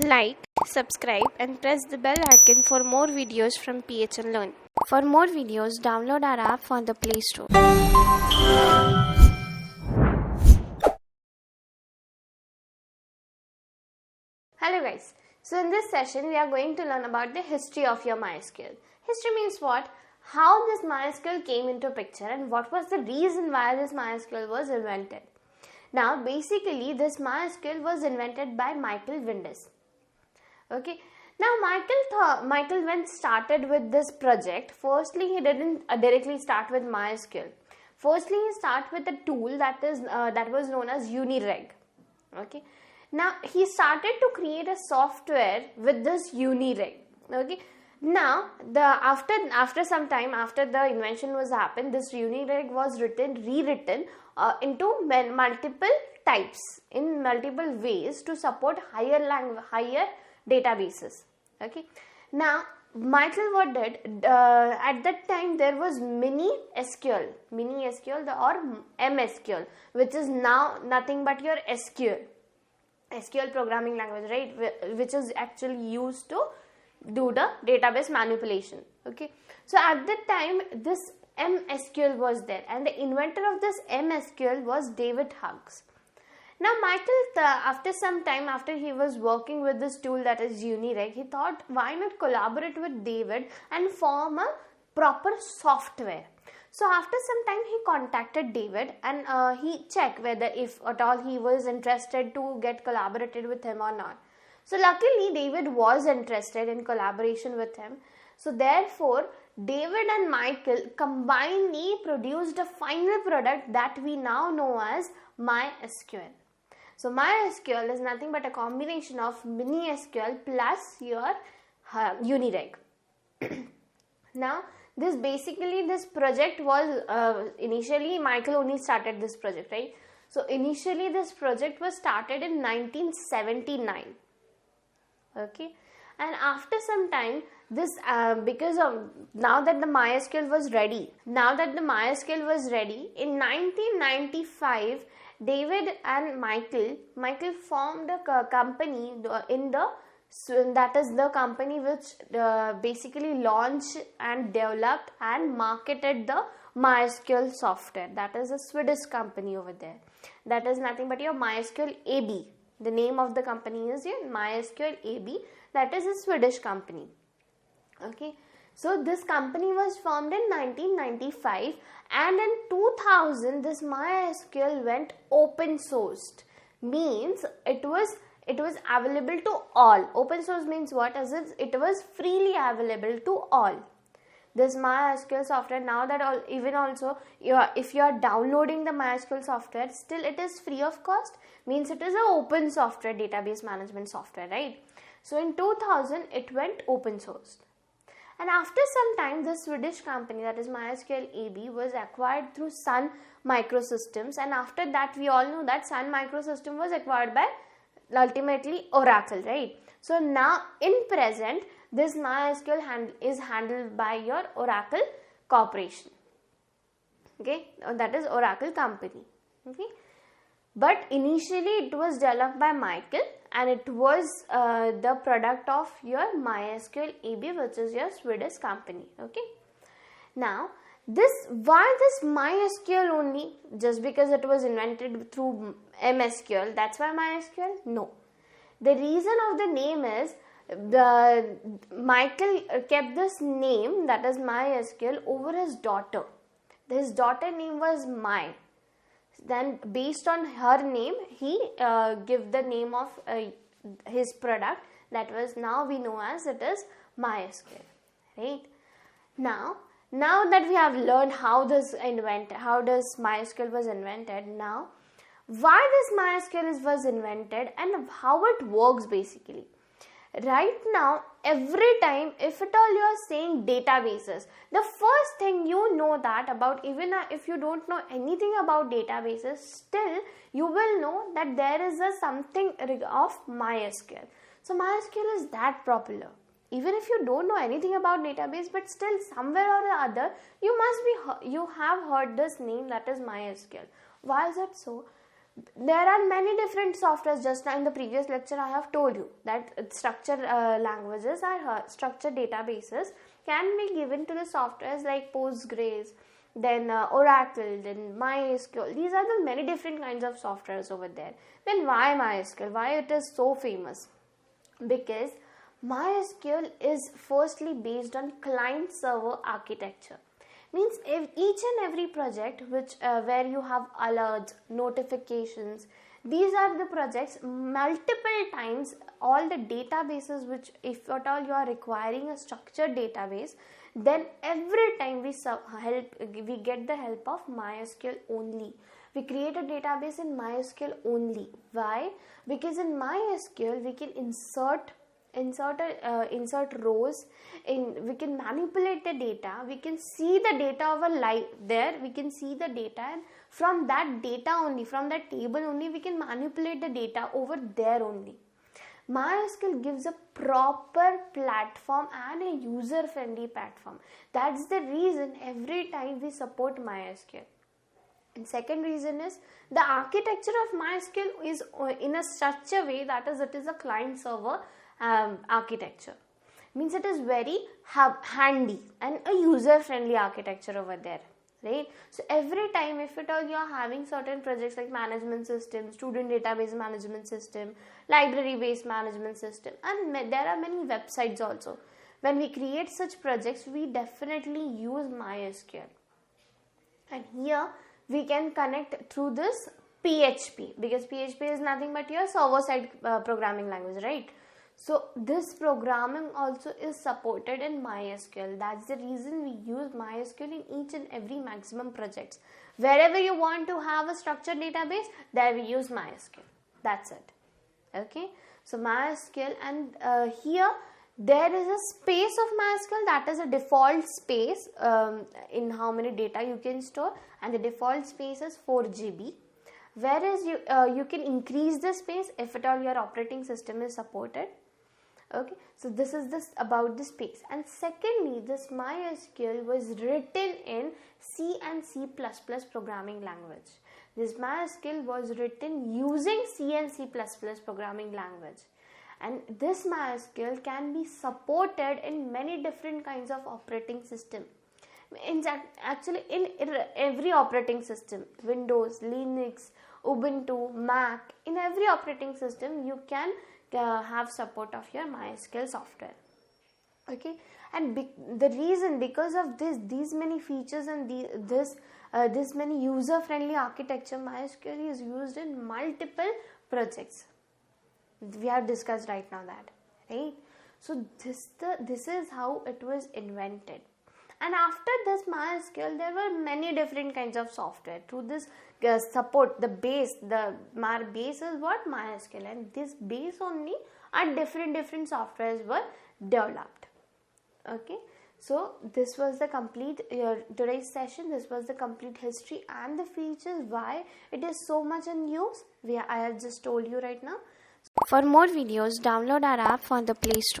Like, subscribe and press the bell icon for more videos from PHN Learn. For more videos, download our app from the Play Store. Hello guys. So in this session, we are going to learn about the history of your MySQL. History means what? How this MySQL came into picture and what was the reason why this MySQL was invented. Now, basically, this MySQL was invented by Michael Windisch. Okay. Now, Michael when started with this project, firstly he didn't directly start with MySQL. Firstly, he started with a tool that was known as Unireg. Okay. Now, he started to create a software with this Unireg. Okay. Now, after some time, after the invention was happened, this Unireg was rewritten into multiple types in multiple ways to support higher databases. Okay. Now, Michael what did at that time there was mini SQL or MSQL, which is now nothing but your SQL programming language, right? Which is actually used to do the database manipulation. Okay. So at that time this MSQL was there, and the inventor of this MSQL was David Hughes. Now, Michael, after some time, after he was working with this tool that is Unireg, he thought, why not collaborate with David and form a proper software? So, after some time, he contacted David and he checked whether if at all he was interested to get collaborated with him or not. So, luckily, David was interested in collaboration with him. So, therefore, David and Michael combinedly produced a final product that we now know as MySQL. So, MySQL is nothing but a combination of mini SQL plus your Unireg. Now, this project was initially Michael only started this project, right? So, initially this project was started in 1979. Okay. And after some time, this because of now that the MySQL was ready, in 1995, David and Michael formed a company that is the company which basically launched and developed and marketed the MySQL software. That is a Swedish company over there. That is nothing but your MySQL AB. The name of the company is your MySQL AB. That is a Swedish company. Okay. So, this company was formed in 1995, and in 2000 this MySQL went open sourced. Means it was available to all. Open source means what? As if it was freely available to all. This MySQL software, now that if you are downloading the MySQL software, still it is free of cost. Means it is an open software database management software, right? So, in 2000 it went open sourced. And after some time, the Swedish company that is MySQL AB was acquired through Sun Microsystems, and after that we all know that Sun Microsystems was acquired by ultimately Oracle, right? So now in present this MySQL is handled by your Oracle Corporation. Okay, that is Oracle company. Okay. But initially it was developed by Michael, and it was the product of your MySQL AB, which is your Swedish company. Okay. Now, why this MySQL only? Just because it was invented through MSQL, that's why MySQL? No. The reason of the name is Michael kept this name, that is MySQL, over his daughter. His daughter name was Mai. Then based on her name, he gave the name of his product, that was now we know as it is MySQL, right? Now that we have learned how does MySQL was invented, now why this MySQL was invented and how it works basically. Right now, every time if at all you are saying databases, the first thing you know that about, even if you don't know anything about databases, still you will know that there is something of MySQL. So MySQL is that popular. Even if you don't know anything about database, but still somewhere or the other you have heard this name, that is MySQL. Why is it so? There are many different softwares. Just now in the previous lecture I have told you that structured languages or structured databases can be given to the softwares like Postgres, then Oracle, then MySQL. These are the many different kinds of softwares over there. Then why MySQL? Why it is so famous? Because MySQL is firstly based on client server architecture. Means if each and every project which where you have alerts, notifications, these are the projects multiple times. All the databases which, if at all you are requiring a structured database, then every time we get the help of MySQL only. We create a database in MySQL only. Why? Because in MySQL we can insert rows, we can manipulate the data, we can see the data over live there, we can see the data, and from that data only, from that table only, we can manipulate the data over there only. MySQL gives a proper platform and a user friendly platform. That's the reason every time we support MySQL. And second reason is the architecture of MySQL is in a such a way that is, it is a client server architecture. Means it is very handy and a user friendly architecture over there, right? So every time if at all you are having certain projects like management system, student database management system, library based management system, and there are many websites also, when we create such projects we definitely use MySQL. And here we can connect through this PHP, because PHP is nothing but your server side programming language, right? So this programming also is supported in MySQL. That's the reason we use MySQL in each and every maximum projects. Wherever you want to have a structured database, there we use MySQL. That's it. Okay. So MySQL, and here there is a space of MySQL, that is a default space in how many data you can store, and the default space is 4 GB. Whereas you can increase the space if at all your operating system is supported. Okay, so this is about the space. And secondly, this MySQL was written in C and C++ programming language. This MySQL was written using C and C++ programming language. And this MySQL can be supported in many different kinds of operating system. Actually, in every operating system, Windows, Linux, Ubuntu, Mac, in every operating system you can have support of your MySQL software. Okay, and the reason, because of these many features and this many user friendly architecture, MySQL is used in multiple projects. We have discussed right now that, right? So this is how it was invented. And after this MySQL, there were many different kinds of software. Through this support, the base is what? MySQL. And this base only and different softwares were developed. Okay. So this was the complete today's session. This was the complete history and the features, why it is so much in use. I have just told you right now. For more videos, download our app from the Play Store.